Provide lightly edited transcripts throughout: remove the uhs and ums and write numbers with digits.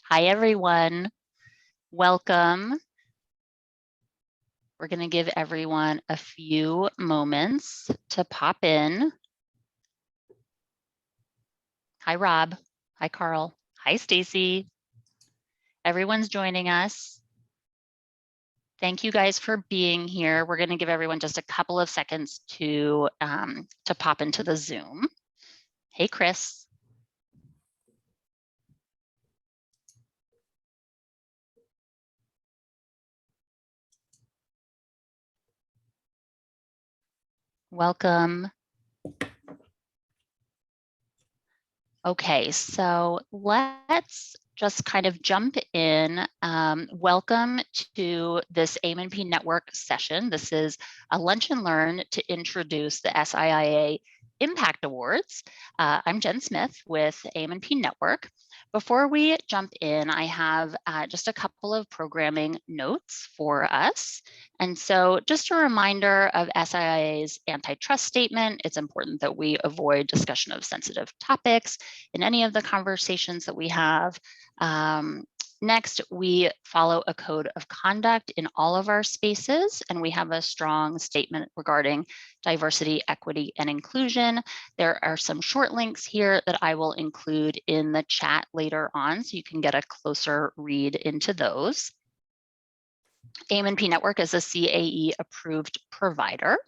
Hi, everyone. Welcome. We're going to give everyone a few moments to pop in. Hi, Rob. Hi, Carl. Hi, Stacy. Everyone's joining us. Thank you guys for being here. We're going to give everyone just a couple of seconds to pop into the Zoom. Hey, Chris. Welcome. Okay, so let's just kind of jump in. Welcome to this AM&P Network session. This is a lunch and learn to introduce the SIIA Impact Awards. I'm Jen Smith with AM&P Network. Before we jump in, I have just a couple of programming notes for us. And so just a reminder of SIIA's antitrust statement. It's important that we avoid discussion of sensitive topics in any of the conversations that we have. Next, we follow a code of conduct in all of our spaces, and we have a strong statement regarding diversity, equity, and inclusion. There are some short links here that I will include in the chat later on, so you can get a closer read into those. AM&P Network is a CAE approved provider.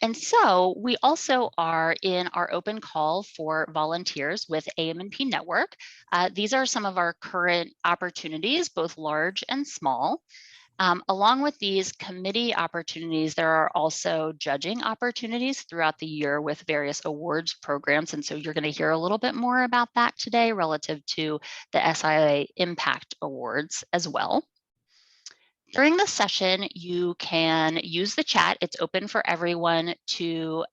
And so we also are in our open call for volunteers with AM&P Network. These are some of our current opportunities, both large and small. Along with these committee opportunities, there are also judging opportunities throughout the year with various awards programs. And so you're going to hear a little bit more about that today relative to the SIIA Impact Awards as well. During the session, you can use the chat. It's open for everyone to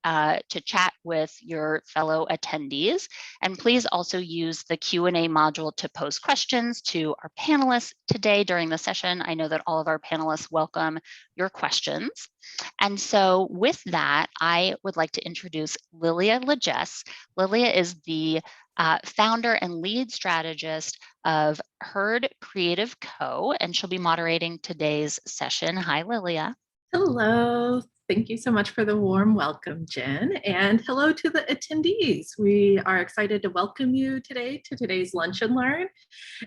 chat with your fellow attendees. And please also use the Q&A module to pose questions to our panelists today during the session. I know that all of our panelists welcome your questions. And so with that, I would like to introduce Lilia Legess. Lilia is the founder and lead strategist of Herd Creative Co., and she'll be moderating today's session. Hi, Lilia. Hello. Thank you so much for the warm welcome, Jen, and hello to the attendees. We are excited to welcome you today to today's Lunch and Learn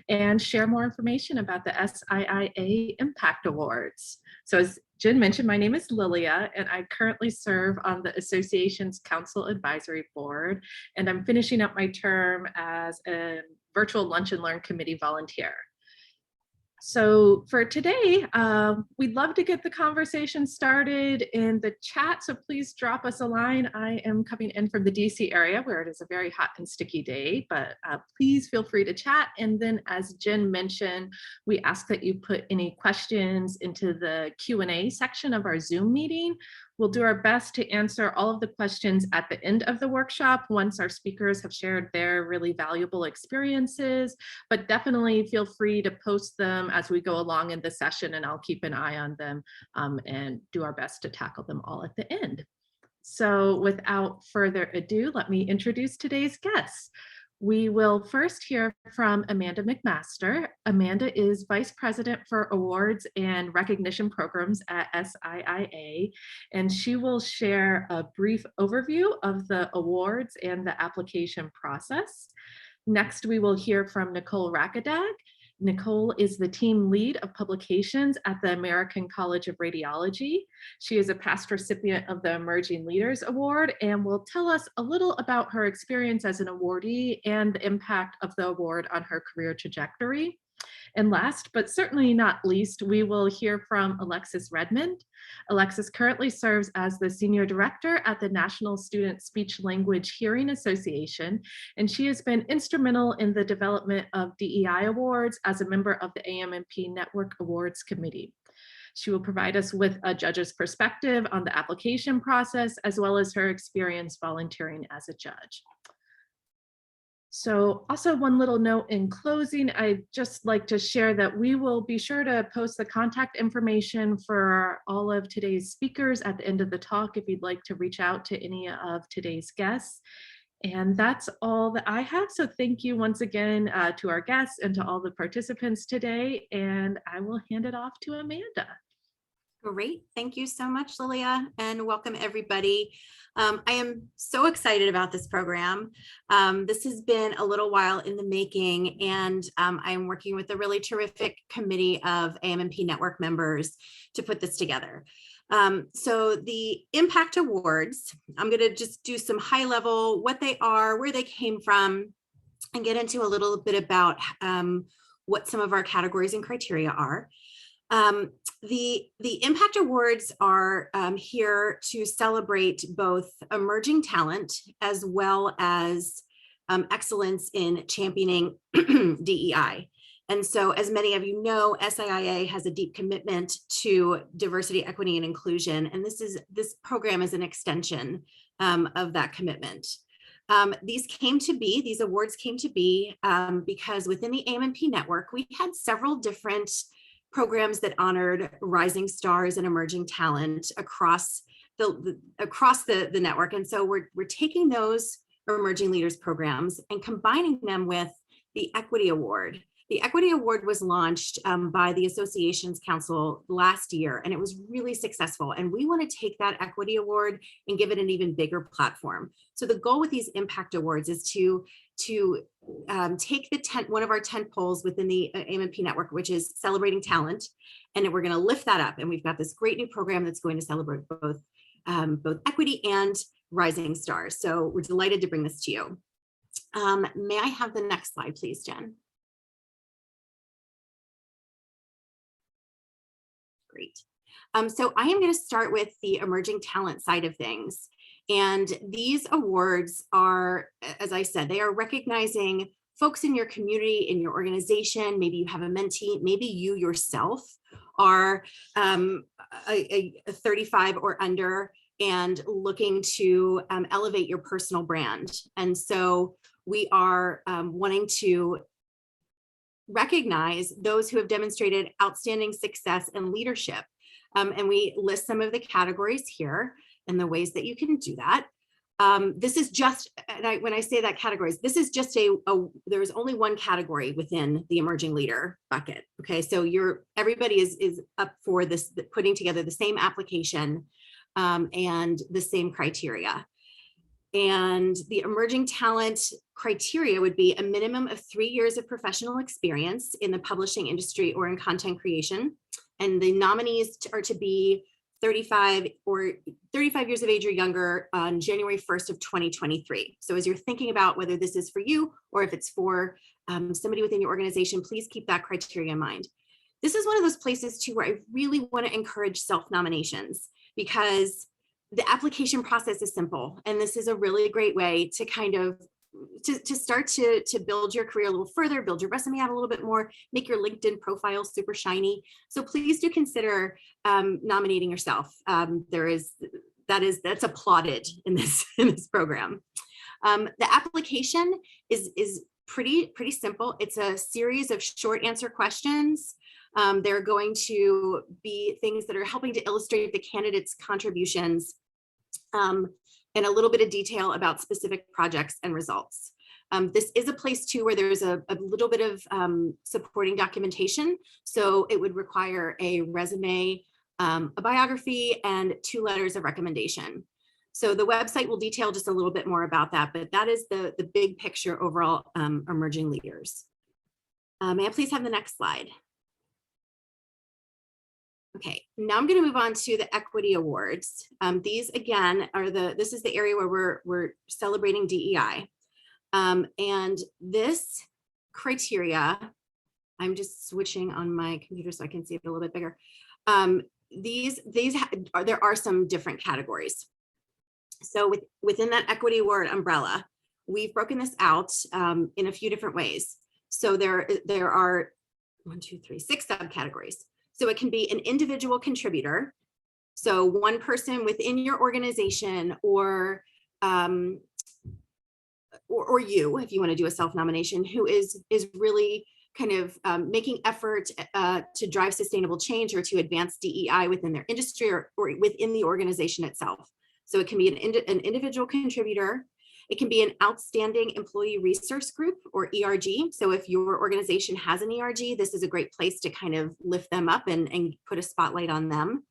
and share more information about the SIIA Impact Awards. So as Jen mentioned, my name is Lilia, and I currently serve on the association's Council Advisory Board, and I'm finishing up my term as a virtual Lunch and Learn Committee volunteer. So for today, we'd love to get the conversation started in the chat, so please drop us a line. I am coming in from the DC area where it is a very hot and sticky day, but please feel free to chat. And then as Jen mentioned, we ask that you put any questions into the Q&A section of our Zoom meeting. We'll do our best to answer all of the questions at the end of the workshop once our speakers have shared their really valuable experiences, but definitely feel free to post them as we go along in the session, and I'll keep an eye on them and do our best to tackle them all at the end. So without further ado, let me introduce today's guests. We will first hear from Amanda McMaster. Amanda is Vice President for Awards and Recognition Programs at SIIA, and she will share a brief overview of the awards and the application process. Next, we will hear from Nicole Rakadag. Nicole is the team lead of publications at the American College of Radiology. She is a past recipient of the Emerging Leaders Award and will tell us a little about her experience as an awardee and the impact of the award on her career trajectory. And last, but certainly not least, we will hear from Alexis Redmond. Alexis currently serves as the Senior Director at the National Student Speech Language Hearing Association, and she has been instrumental in the development of DEI awards as a member of the AM&P Network Awards Committee. She will provide us with a judge's perspective on the application process, as well as her experience volunteering as a judge. So also one little note in closing, I'd just like to share that we will be sure to post the contact information for all of today's speakers at the end of the talk if you'd like to reach out to any of today's guests. And that's all that I have. So thank you once again to our guests and to all the participants today. And I will hand it off to Amanda. Great. Thank you so much, Lilia, and welcome everybody. I am so excited about this program. This has been a little while in the making, and I'm working with a really terrific committee of AM&P network members to put this together. So the Impact Awards, I'm going to just do some high level, what they are, where they came from, and get into a little bit about what some of our categories and criteria are. The Impact Awards are here to celebrate both emerging talent as well as excellence in championing DEI. And so, as many of you know, SIIA has a deep commitment to diversity, equity, and inclusion. And this program is an extension of that commitment. These awards came to be because within the AM&P network, we had several different programs that honored rising stars and emerging talent across the network. And so we're taking those emerging leaders programs and combining them with the Equity Award. The Equity Award was launched by the Associations Council last year, and it was really successful. And we want to take that Equity Award and give it an even bigger platform. So the goal with these Impact Awards is to take one of our 10 poles within the AM&P network, which is celebrating talent, and we're going to lift that up. And we've got this great new program that's going to celebrate both equity and rising stars. So we're delighted to bring this to you. May I have the next slide, please, Jen? Great. So I am going to start with the emerging talent side of things. And these awards are, as I said, they are recognizing folks in your community, in your organization. Maybe you have a mentee, maybe you yourself are a 35 or under and looking to elevate your personal brand. And so we are wanting to recognize those who have demonstrated outstanding success and leadership. And we list some of the categories here and the ways that you can do that. This is just, when I say that categories, this is just there's only one category within the emerging leader bucket. Okay, so everybody is up for this, putting together the same application and the same criteria. And the emerging talent criteria would be a minimum of 3 years of professional experience in the publishing industry or in content creation. And the nominees are to be 35 years of age or younger on January 1st of 2023. So as you're thinking about whether this is for you or if it's for somebody within your organization, please keep that criteria in mind. This is one of those places too where I really want to encourage self-nominations, because the application process is simple. And this is a really great way to kind of to start to build your career a little further, build your resume out a little bit more, make your LinkedIn profile super shiny. So please do consider nominating yourself. That's applauded in this program. The application is pretty simple. It's a series of short answer questions. They're going to be things that are helping to illustrate the candidate's contributions and a little bit of detail about specific projects and results. This is a place too where there's a little bit of supporting documentation. So it would require a resume, a biography, and 2 letters of recommendation. So the website will detail just a little bit more about that, but that is the big picture overall emerging leaders. May I please have the next slide? Okay, now I'm going to move on to the Equity Awards. These again are this is the area where we're celebrating DEI. And this criteria, I'm just switching on my computer so I can see it a little bit bigger. There are some different categories. So within that Equity Award umbrella, we've broken this out in a few different ways. So there are 6 subcategories. So it can be an individual contributor. So one person within your organization or you, if you want to do a self-nomination, who is really kind of making effort to drive sustainable change or to advance DEI within their industry or within the organization itself. So it can be an individual contributor. It can be an outstanding employee resource group, or ERG. So if your organization has an ERG, this is a great place to kind of lift them up and put a spotlight on them.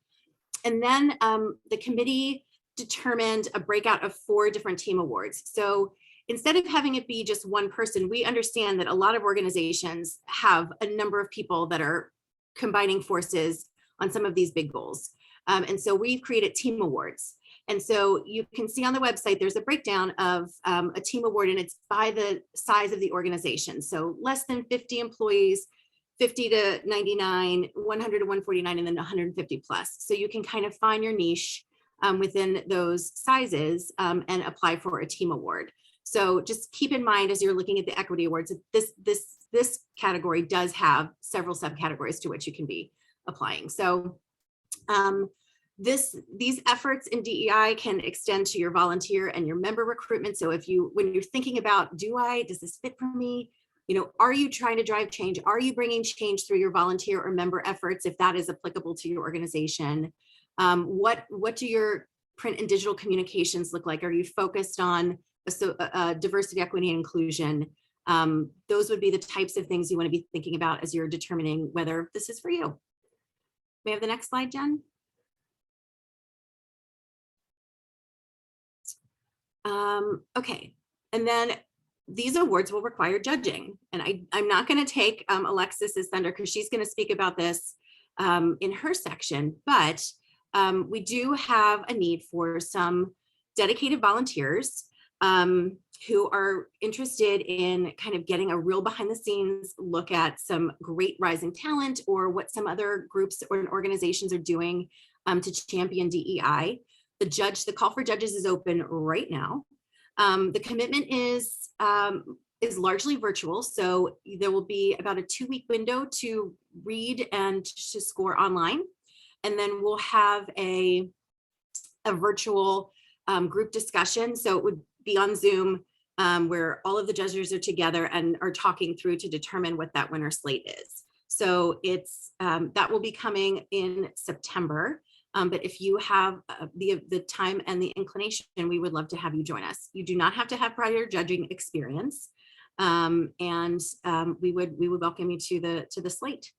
And then the committee determined a breakout of 4 different team awards. So instead of having it be just one person, we understand that a lot of organizations have a number of people that are combining forces on some of these big goals. And so we've created team awards. And so you can see on the website, there's a breakdown of a team award, and it's by the size of the organization. So less than 50 employees, 50 to 99, 100 to 149, and then 150 plus. So you can kind of find your niche within those sizes and apply for a team award. So just keep in mind as you're looking at the equity awards, this category does have several subcategories to which you can be applying. So these efforts in DEI can extend to your volunteer and your member recruitment. So when you're thinking about, does this fit for me? Are you trying to drive change? Are you bringing change through your volunteer or member efforts, if that is applicable to your organization? What do your print and digital communications look like? Are you focused on diversity, equity, and inclusion? Those would be the types of things you want to be thinking about as you're determining whether this is for you. May I have the next slide, Jen? Okay, and then these awards will require judging, and I'm not going to take Alexis's thunder because she's going to speak about this in her section, but we do have a need for some dedicated volunteers who are interested in kind of getting a real behind the scenes look at some great rising talent or what some other groups or organizations are doing to champion DEI. The call for judges is open right now. The commitment is largely virtual, so there will be about a 2-week window to read and to score online, and then we'll have a virtual group discussion. So it would be on Zoom, where all of the judges are together and are talking through to determine what that winner slate is. So it's that will be coming in September. But if you have the time and the inclination, we would love to have you join us. You do not have to have prior judging experience, and we would welcome you to the slate.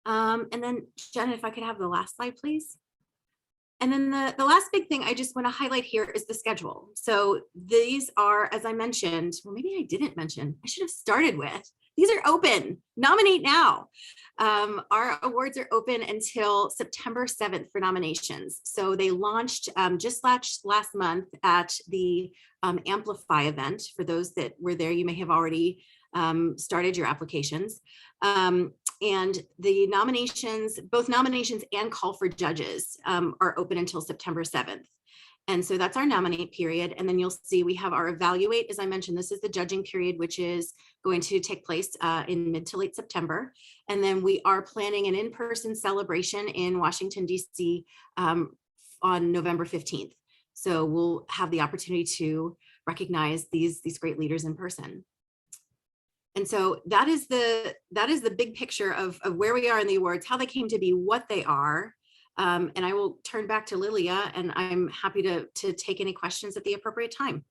And then Jen, if I could have the last slide, please. And then the last big thing I just want to highlight here is the schedule. So these are, as I mentioned, well, maybe I didn't mention, I should have started with, these are open. Nominate now. Our awards are open until September 7th for nominations. So they launched just last month at the Amplify event. For those that were there, you may have already started your applications. And the nominations, both nominations and call for judges are open until September 7th. And so that's our nominate period. And then you'll see we have our evaluate. As I mentioned, this is the judging period, which is going to take place in mid to late September. And then we are planning an in-person celebration in Washington, D.C. On November 15th. So we'll have the opportunity to recognize these great leaders in person. And so that is the big picture of where we are in the awards, how they came to be, what they are. And I will turn back to Lilia, and I'm happy to take any questions at the appropriate time.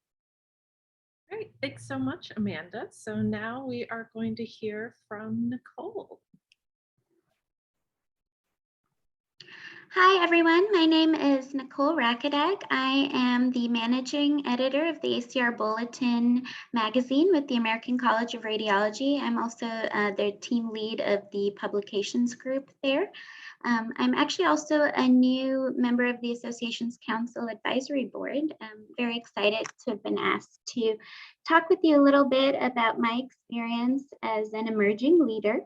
Great, thanks so much, Amanda. So now we are going to hear from Nicole. Hi, everyone. My name is Nicole Rakadag. I am the managing editor of the ACR Bulletin magazine with the American College of Radiology. I'm also the team lead of the publications group there. I'm actually also a new member of the association's council advisory board. I'm very excited to have been asked to talk with you a little bit about my experience as an emerging leader.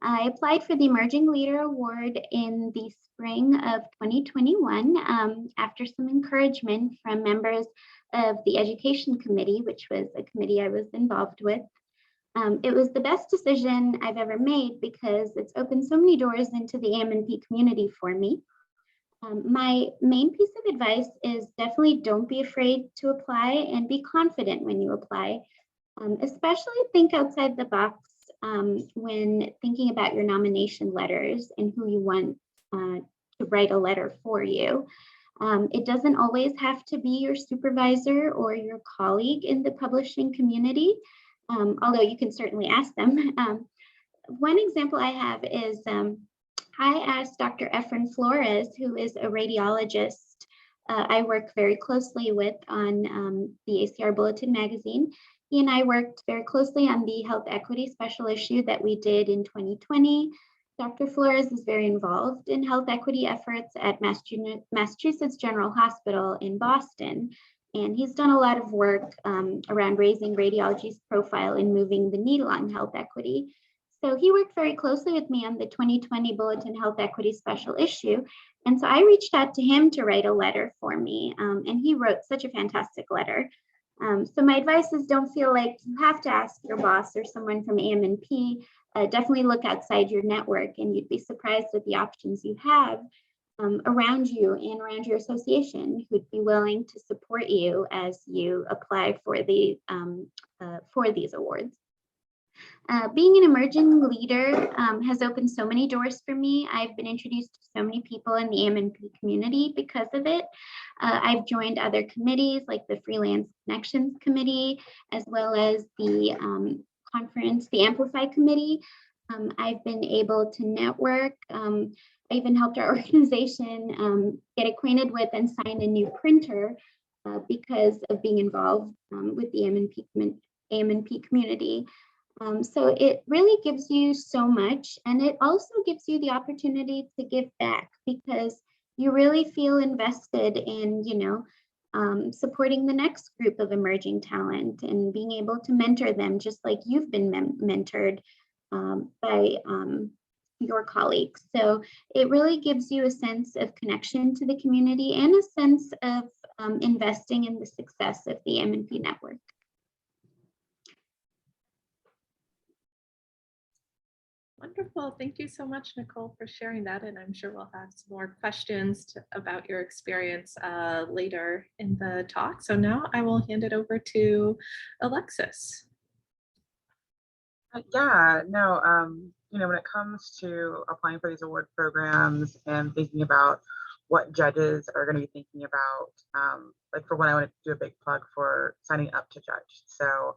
I applied for the Emerging Leader Award in the spring of 2021 after some encouragement from members of the Education Committee, which was a committee I was involved with. It was the best decision I've ever made because it's opened so many doors into the AM&P community for me. My main piece of advice is definitely don't be afraid to apply and be confident when you apply. Especially think outside the box when thinking about your nomination letters and who you want to write a letter for you. It doesn't always have to be your supervisor or your colleague in the publishing community, although you can certainly ask them. One example I have is I asked Dr. Efren Flores, who is a radiologist I work very closely with on the ACR Bulletin magazine. He and I worked very closely on the health equity special issue that we did in 2020. Dr. Flores is very involved in health equity efforts at Massachusetts General Hospital in Boston. And he's done a lot of work around raising radiology's profile and moving the needle on health equity. So he worked very closely with me on the 2020 Bulletin Health Equity Special Issue. And so I reached out to him to write a letter for me. And he wrote such a fantastic letter. So my advice is don't feel like you have to ask your boss or someone from AM&P. Definitely look outside your network, and you'd be surprised at the options you have around you and around your association who'd be willing to support you as you apply for these awards. Being an emerging leader has opened so many doors for me. I've been introduced to so many people in the AM&P community because of it. I've joined other committees like the Freelance Connections Committee, as well as the conference, the Amplify Committee. I've been able to network. I even helped our organization get acquainted with and sign a new printer because of being involved with the AM&P community. So it really gives you so much, and it also gives you the opportunity to give back because you really feel invested in, supporting the next group of emerging talent and being able to mentor them just like you've been mentored by your colleagues. So it really gives you a sense of connection to the community and a sense of investing in the success of the AM&P network. Wonderful. Thank you so much, Nicole, for sharing that. And I'm sure we'll have some more questions about your experience later in the talk. So now I will hand it over to Alexis. When it comes to applying for these award programs and thinking about what judges are going to be thinking about, like for one, I want to do a big plug for signing up to judge. So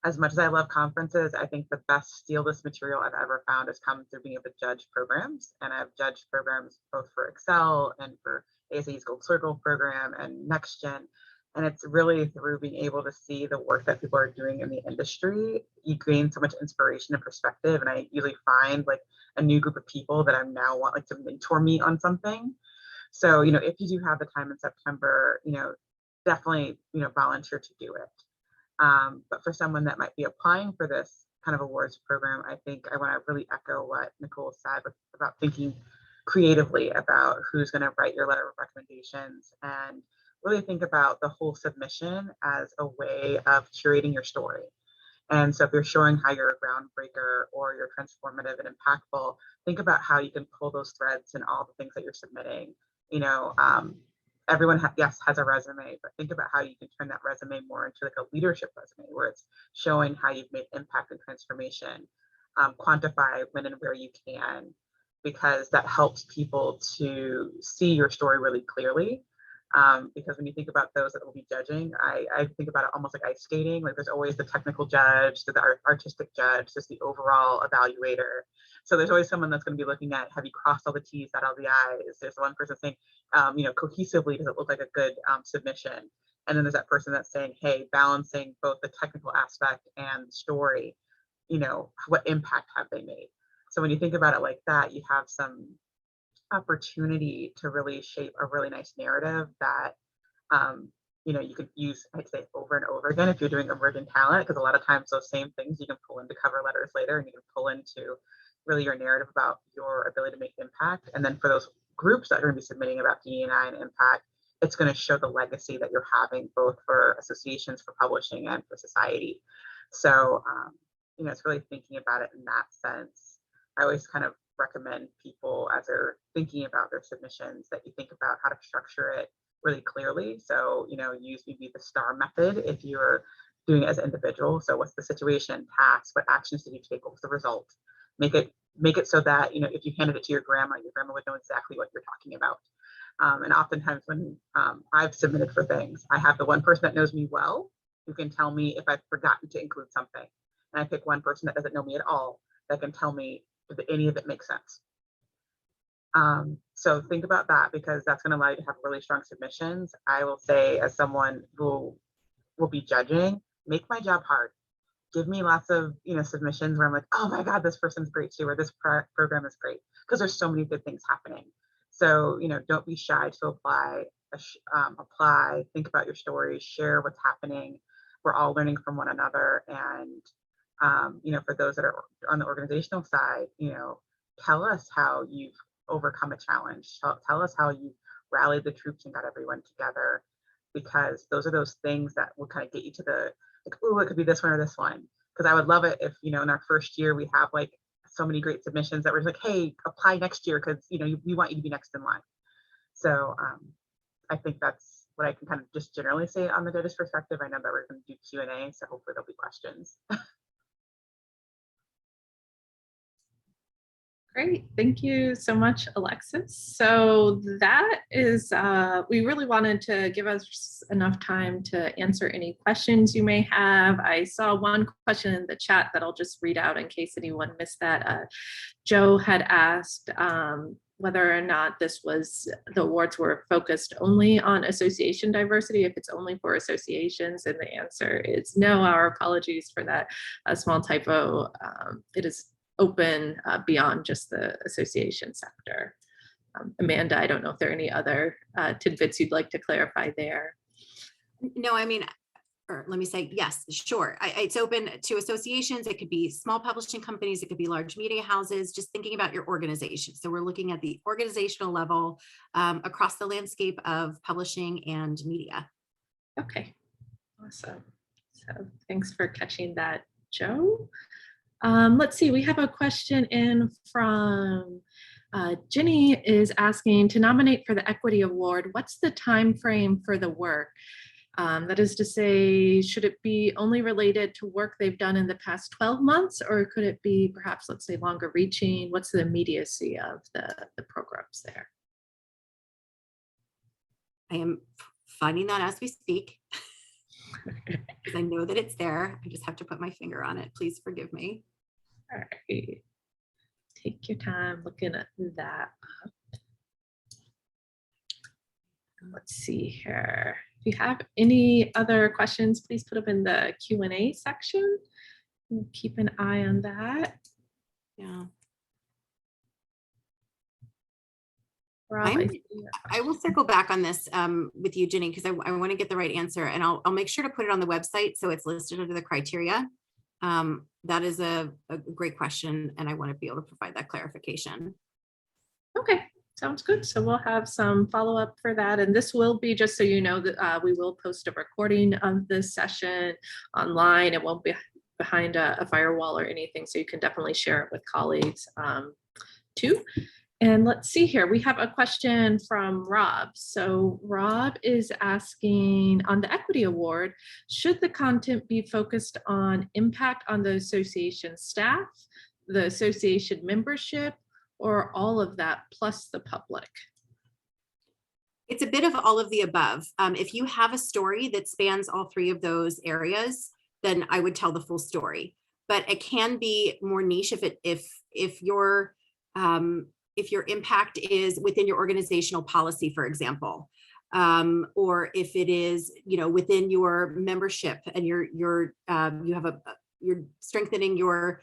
as much as I love conferences, I think the best steal list material I've ever found has come through being able to judge programs. And I've judged programs both for Excel and for ASA's Gold Circle program and NextGen. And it's really through being able to see the work that people are doing in the industry, you gain so much inspiration and perspective. And I usually find like a new group of people that I now want like to mentor me on something. So, if you do have the time in September, definitely, volunteer to do it. But for someone that might be applying for this kind of awards program, I think I want to really echo what Nicole said about thinking creatively about who's going to write your letter of recommendations and really think about the whole submission as a way of curating your story. And so if you're showing how you're a groundbreaker or you're transformative and impactful, think about how you can pull those threads in all the things that you're submitting. Everyone has a resume, but think about how you can turn that resume more into like a leadership resume where it's showing how you've made impact and transformation, quantify when and where you can, because that helps people to see your story really clearly. Because when you think about those that will be judging, I think about it almost like ice skating. Like there's always the technical judge, the artistic judge, there's the overall evaluator. So there's always someone that's going to be looking at, have you crossed all the T's, dotted all the I's? There's one person saying, cohesively, does it look like a good submission? And then there's that person that's saying, hey, balancing both the technical aspect and the story, what impact have they made? So when you think about it like that, you have some opportunity to really shape a really nice narrative that you could use, I'd say, over and over again if you're doing emerging talent, because a lot of times those same things you can pull into cover letters later, and you can pull into really your narrative about your ability to make impact. And then for those groups that are going to be submitting about DE&I and impact, it's going to show the legacy that you're having both for associations, for publishing, and for society. So it's really thinking about it in that sense. I always kind of recommend people as they're thinking about their submissions that you think about how to structure it really clearly. So, use maybe the STAR method if you're doing it as an individual. So what's the situation, task, what actions did you take, what was the result? Make it so that, if you handed it to your grandma would know exactly what you're talking about. And oftentimes when I've submitted for things, I have the one person that knows me well who can tell me if I've forgotten to include something. And I pick one person that doesn't know me at all that can tell me if any of it makes sense. So think about that, because that's going to allow you to have really strong submissions. I will say, as someone who will be judging, make my job hard. Give me lots of submissions where I'm like, oh my God, this person's great too, or this program is great, because there's so many good things happening. So don't be shy to apply. Apply. Think about your stories. Share what's happening. We're all learning from one another. And for those that are on the organizational side, tell us how you've overcome a challenge. Tell us how you rallied the troops and got everyone together, because those are those things that will kind of get you to the, like, oh, it could be this one or this one. Because I would love it if, in our first year, we have like so many great submissions that we're like, hey, apply next year, because, we want you to be next in line. So I think that's what I can kind of just generally say on the judge's perspective. I know that we're going to do Q&A, so hopefully there'll be questions. Great. Thank you so much, Alexis. So that is, we really wanted to give us enough time to answer any questions you may have. I saw one question in the chat that I'll just read out in case anyone missed that. Joe had asked whether or not the awards were focused only on association diversity, if it's only for associations, and the answer is no. Our apologies for that small typo. It is open beyond just the association sector. Amanda, I don't know if there are any other tidbits you'd like to clarify there. No, I mean, or let me say, yes, sure. It's open to associations. It could be small publishing companies. It could be large media houses, just thinking about your organization. So we're looking at the organizational level across the landscape of publishing and media. Okay. Awesome. So thanks for catching that, Joe. Let's see, we have a question in from Ginny is asking, to nominate for the Equity Award, what's the time frame for the work? That is to say, should it be only related to work they've done in the past 12 months, or could it be perhaps, let's say, longer reaching? What's the immediacy of the programs there? I am finding that as we speak. Because I know that it's there. I just have to put my finger on it. Please forgive me. All right. Take your time looking at that up. Let's see here. If you have any other questions, please put them in the Q&A section. We'll keep an eye on that. Yeah. Rob, I will circle back on this with you, Ginny, because I want to get the right answer, and I'll make sure to put it on the website so it's listed under the criteria. That is a great question, and I want to be able to provide that clarification. Okay, sounds good. So we'll have some follow-up for that, and this will be, just so you know, that we will post a recording of this session online. It won't be behind a firewall or anything, so you can definitely share it with colleagues too. And let's see here, we have a question from Rob. So Rob is asking, on the Equity Award, should the content be focused on impact on the association staff, the association membership, or all of that plus the public? It's a bit of all of the above. If you have a story that spans all three of those areas, then I would tell the full story. But it can be more niche if your impact is within your organizational policy, for example, or if it is, within your membership and you're strengthening your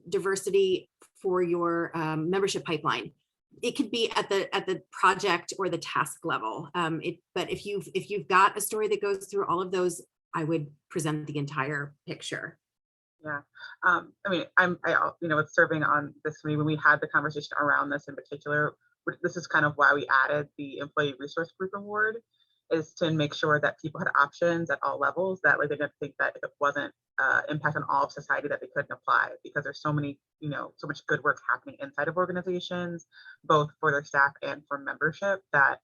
diversity for your membership pipeline. It could be at the project or the task level. But if you've got a story that goes through all of those, I would present the entire picture. Yeah, I mean, I with serving on this committee, when we had the conversation around this in particular, this is kind of why we added the Employee Resource Group Award, is to make sure that people had options at all levels, that like they didn't think that if it wasn't impact on all of society that they couldn't apply, because there's so many, so much good work happening inside of organizations, both for their staff and for membership, that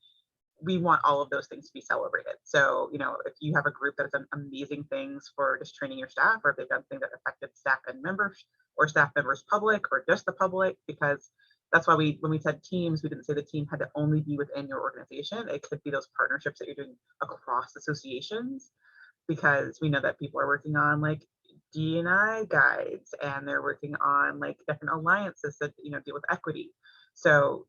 we want all of those things to be celebrated. So, if you have a group that has done amazing things for just training your staff, or if they've done things that affected staff and members, or staff members public, or just the public, because that's why when we said teams, we didn't say the team had to only be within your organization. It could be those partnerships that you're doing across associations, because we know that people are working on like D&I guides, and they're working on like different alliances that, you know, deal with equity. So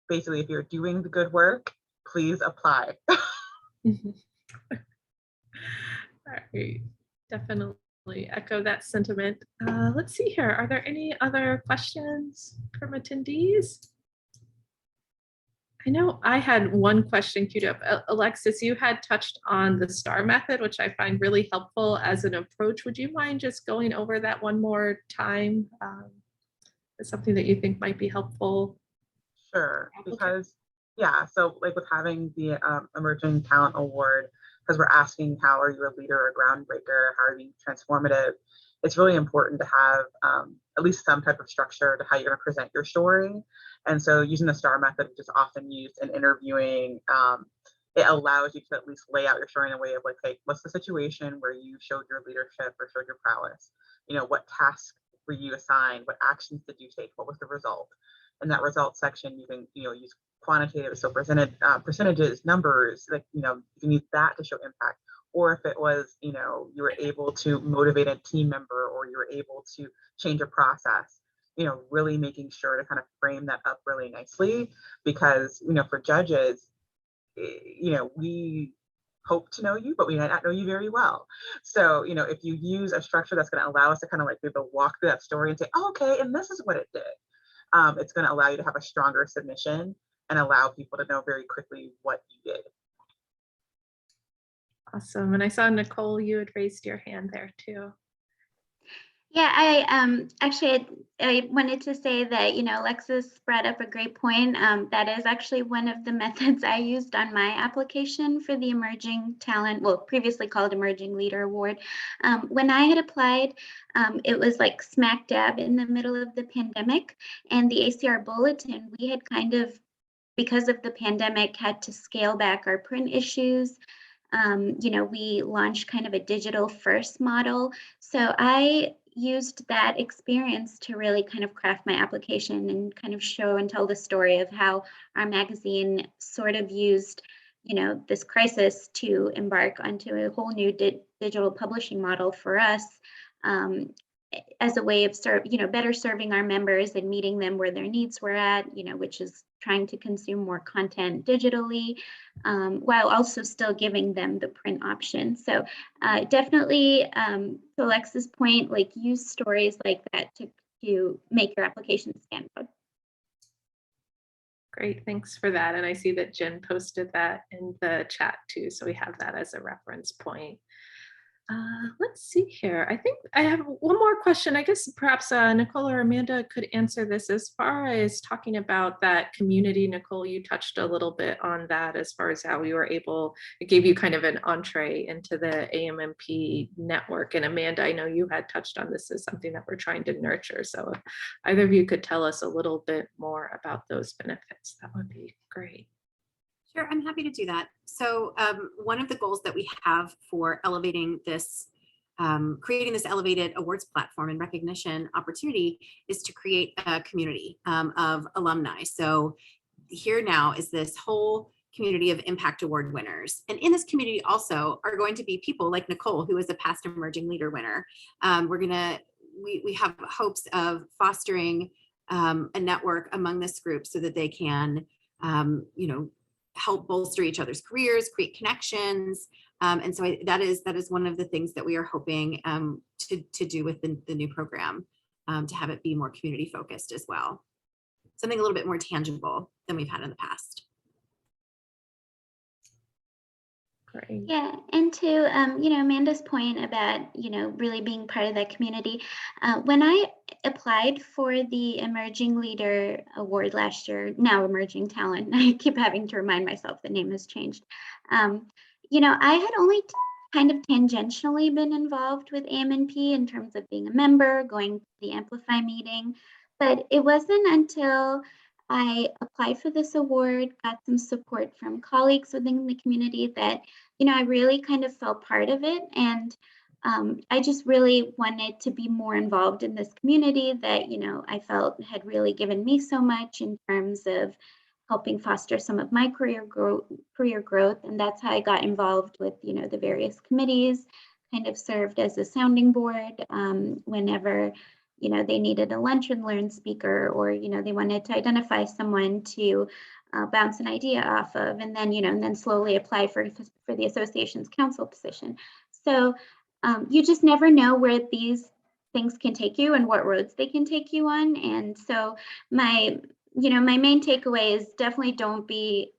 basically, if you're doing the good work, please apply. All right, definitely echo that sentiment. Let's see here. Are there any other questions from attendees? I know I had one question queued up. Alexis, you had touched on the STAR method, which I find really helpful as an approach. Would you mind just going over that one more time? Is something that you think might be helpful? Sure, because yeah, so like with having the Emerging Talent Award, because we're asking how are you a leader or a groundbreaker, how are you transformative, it's really important to have at least some type of structure to how you're going to present your story. And so using the STAR method, which is often used in interviewing, it allows you to at least lay out your story in a way of like, hey, what's the situation where you showed your leadership or showed your prowess? You know, what tasks were you assigned? What actions did you take? What was the result? In that results section, you can, you know, use quantitative, so percentages, numbers, like, you know, you can use that to show impact. Or if it was, you know, you were able to motivate a team member, or you were able to change a process, you know, really making sure to kind of frame that up really nicely, because, you know, for judges, you know, we hope to know you, but we might not know you very well. So, you know, if you use a structure that's going to allow us to kind of like be able to walk through that story and say, oh, okay, and this is what it did. It's going to allow you to have a stronger submission and allow people to know very quickly what you did. Awesome. And I saw Nicole, you had raised your hand there too. Yeah, I wanted to say that, you know, Alexis brought up a great point. That is actually one of the methods I used on my application for the Emerging Talent, well, previously called Emerging Leader Award. When I had applied, it was like smack dab in the middle of the pandemic, and the ACR Bulletin, we had kind of, because of the pandemic, had to scale back our print issues. You know, we launched kind of a digital first model. So I used that experience to really kind of craft my application and kind of show and tell the story of how our magazine sort of used, you know, this crisis to embark onto a whole new digital publishing model for us, as a way of better serving our members and meeting them where their needs were at, you know, which is trying to consume more content digitally, while also still giving them the print option. So definitely, to Alexa's point, like use stories like that to make your application stand out. Great, thanks for that. And I see that Jen posted that in the chat too, so we have that as a reference point. Let's see here. I think I have one more question. I guess perhaps Nicole or Amanda could answer this as far as talking about that community. Nicole, you touched a little bit on that as far as how you were able, it gave you kind of an entree into the AM&P network. And Amanda, I know you had touched on this as something that we're trying to nurture. So if either of you could tell us a little bit more about those benefits, that would be great. Sure, I'm happy to do that. So one of the goals that we have for elevating this, creating this elevated awards platform and recognition opportunity is to create a community of alumni. So here now is this whole community of Impact Award winners. And in this community also are going to be people like Nicole, who is a past Emerging Leader winner. We have hopes of fostering a network among this group so that they can, you know, help bolster each other's careers, create connections. And so that is one of the things that we are hoping to do with the new program, to have it be more community focused as well. Something a little bit more tangible than we've had in the past. Great. Yeah, and to you know, Amanda's point about, you know, really being part of that community. When I applied for the Emerging Leader Award last year, now Emerging Talent, I keep having to remind myself the name has changed. You know, I had only kind of tangentially been involved with AM&P in terms of being a member, going to the Amplify meeting, but it wasn't until I applied for this award, got some support from colleagues within the community that, you know, I really kind of felt part of it. And I just really wanted to be more involved in this community that, I felt had really given me so much in terms of helping foster some of my career growth. And that's how I got involved with, the various committees, kind of served as a sounding board whenever, they needed a lunch and learn speaker, or, they wanted to identify someone to bounce an idea off of, and then, slowly apply for the association's council position. So you just never know where these things can take you and what roads they can take you on. And so my main takeaway is definitely don't be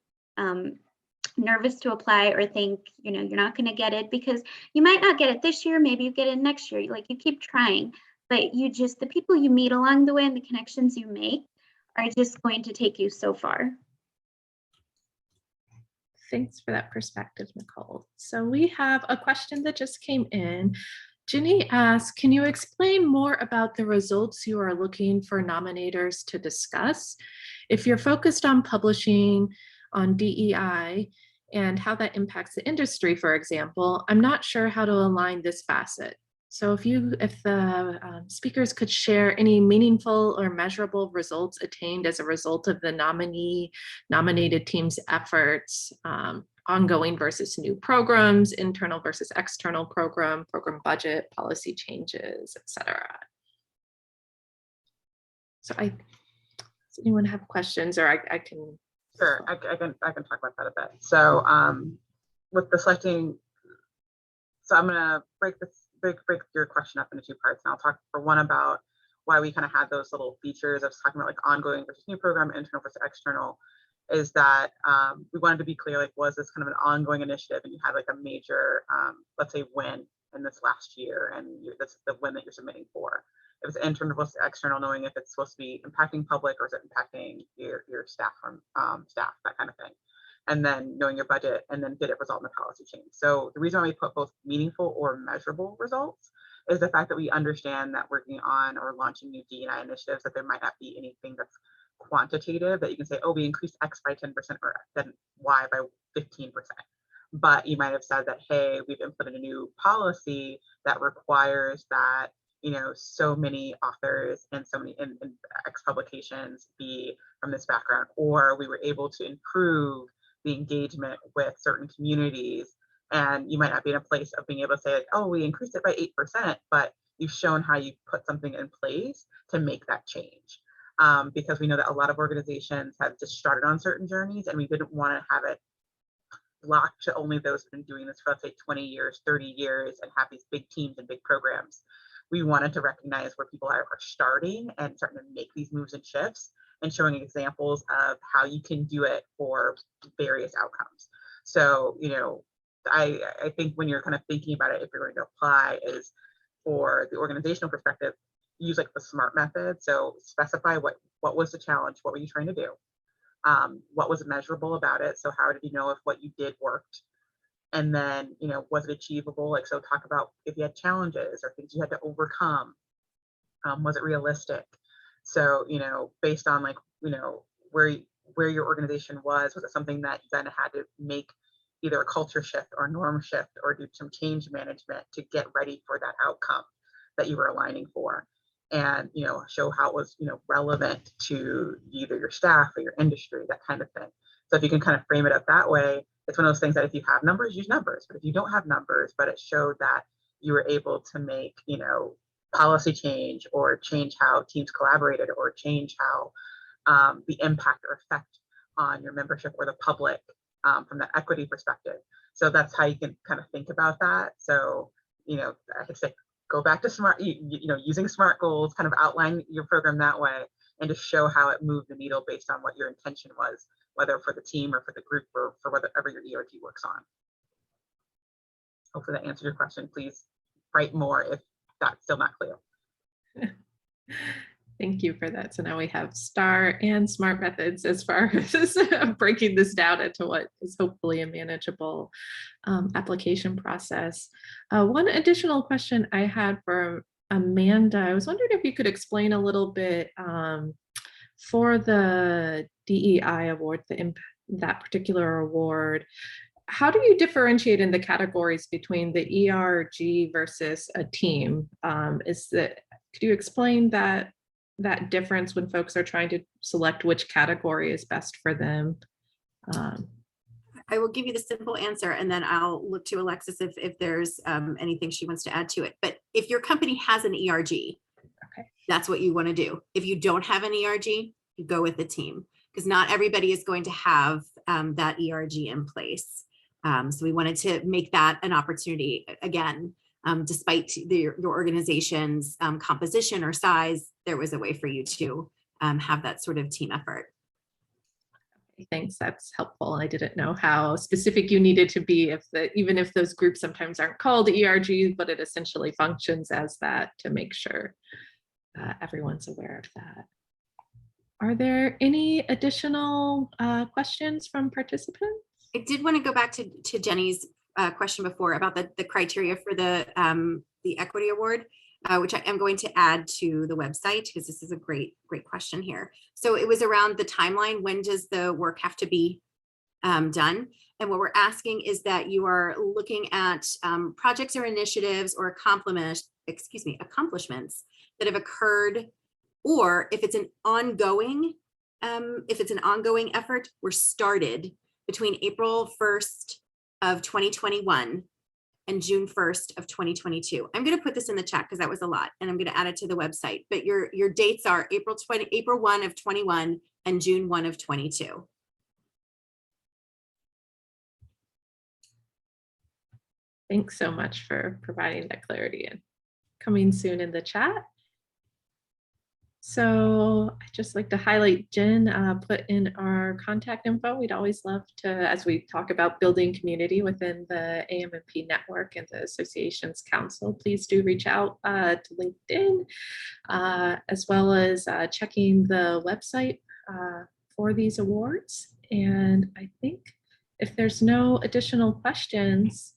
nervous to apply or think, you're not going to get it, because you might not get it this year, maybe you get it next year. Like, you keep trying, but the people you meet along the way and the connections you make are just going to take you so far. Thanks for that perspective, Nicole. So we have a question that just came in. Ginny asks, can you explain more about the results you are looking for nominators to discuss? If you're focused on publishing on DEI and how that impacts the industry, for example, I'm not sure how to align this facet. So if the speakers could share any meaningful or measurable results attained as a result of the nominated team's efforts, ongoing versus new programs, internal versus external program budget, policy changes, etc. So does anyone have questions, or I can? Sure, I can talk about that a bit. So with the selecting, so I'm gonna break your question up into two parts, and I'll talk for one about why we kind of had those little features of talking about like ongoing versus new program, internal versus external. Is that we wanted to be clear, like, was this kind of an ongoing initiative and you had like a major, let's say, win in this last year, and that's the win that you're submitting for. If it's internal versus external, knowing if it's supposed to be impacting public or is it impacting your staff from staff, that kind of thing. And then knowing your budget, and then did it result in a policy change? So the reason why we put both meaningful or measurable results is the fact that we understand that working on or launching new D&I initiatives, that there might not be anything that's quantitative that you can say, oh, we increased X by 10% or then Y by 15%. But you might have said that, hey, we've implemented a new policy that requires that, so many authors and so many in X publications be from this background, or we were able to improve the engagement with certain communities. And you might not be in a place of being able to say, like, oh, we increased it by 8%, but you've shown how you put something in place to make that change. Because we know that a lot of organizations have just started on certain journeys, and we didn't want to have it locked to only those who've been doing this for, let's say, 20 years, 30 years, and have these big teams and big programs. We wanted to recognize where people are starting and starting to make these moves and shifts, and showing examples of how you can do it for various outcomes. So, I think when you're kind of thinking about it, if you're going to apply, is for the organizational perspective, use like the SMART method. So specify what was the challenge, what were you trying to do, what was measurable about it. So how did you know if what you did worked? And then, was it achievable? Like, so talk about if you had challenges or things you had to overcome. Was it realistic? So, based on like, where your organization was it something that you then had to make either a culture shift or norm shift or do some change management to get ready for that outcome that you were aligning for? And, show how it was, relevant to either your staff or your industry, that kind of thing. So if you can kind of frame it up that way, it's one of those things that if you have numbers, use numbers. But if you don't have numbers, but it showed that you were able to make, policy change or change how teams collaborated or change how the impact or effect on your membership or the public from the equity perspective. So that's how you can kind of think about that. So, I could say, go back to SMART, using SMART goals, kind of outline your program that way, and to show how it moved the needle based on what your intention was, whether for the team or for the group or for whatever your ERG works on. Hopefully that answered your question. Please write more if that's still not clear. Thank you for that. So now we have STAR and SMART methods as far as breaking this down into what is hopefully a manageable application process. One additional question I had for Amanda, I was wondering if you could explain a little bit for the DEI award, that particular award, how do you differentiate in the categories between the ERG versus a team? Could you explain that difference when folks are trying to select which category is best for them? I will give you the simple answer, and then I'll look to Alexis if there's anything she wants to add to it. But if your company has an ERG, Okay. that's what you want to do. If you don't have an ERG, you go with the team, because not everybody is going to have that ERG in place. So we wanted to make that an opportunity. Again, despite your organization's composition or size, there was a way for you to have that sort of team effort. Thanks, that's helpful. I didn't know how specific you needed to be even if those groups sometimes aren't called ERGs, but it essentially functions as that to make sure everyone's aware of that. Are there any additional questions from participants? I did want to go back to Jenny's question before about the criteria for the equity award, which I am going to add to the website, because this is a great question here. So it was around the timeline. When does the work have to be done? And what we're asking is that you are looking at projects or initiatives or accomplishments that have occurred, or if it's an ongoing effort, were started between April 1st of 2021 and June 1st of 2022. I'm going to put this in the chat because that was a lot, and I'm going to add it to the website. But your dates are April 1 of 21 and June 1 of 22. Thanks so much for providing that clarity, and coming soon in the chat. So I'd just like to highlight Jen put in our contact info. We'd always love to, as we talk about building community within the AM&P network and the Associations Council, please do reach out to LinkedIn, as well as checking the website for these awards. And I think if there's no additional questions,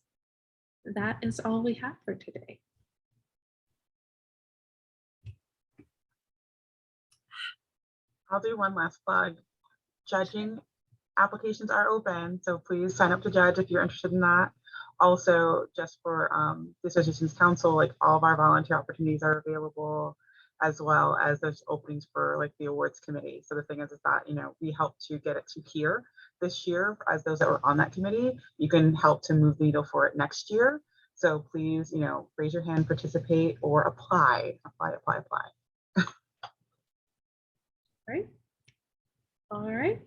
that is all we have for today. I'll do one last plug. Judging applications are open, so please sign up to judge if you're interested in that. Also, just for the Associations Council, like all of our volunteer opportunities are available, as well as there's openings for like the awards committee. So the thing is that, you know, we help to get it to here this year as those that were on that committee. You can help to move the needle for it next year. So please, you know, raise your hand, participate, or apply. Right. All right.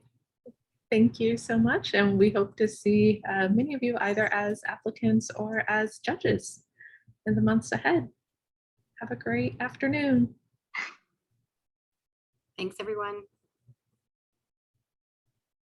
Thank you so much. And we hope to see many of you either as applicants or as judges in the months ahead. Have a great afternoon. Thanks, everyone.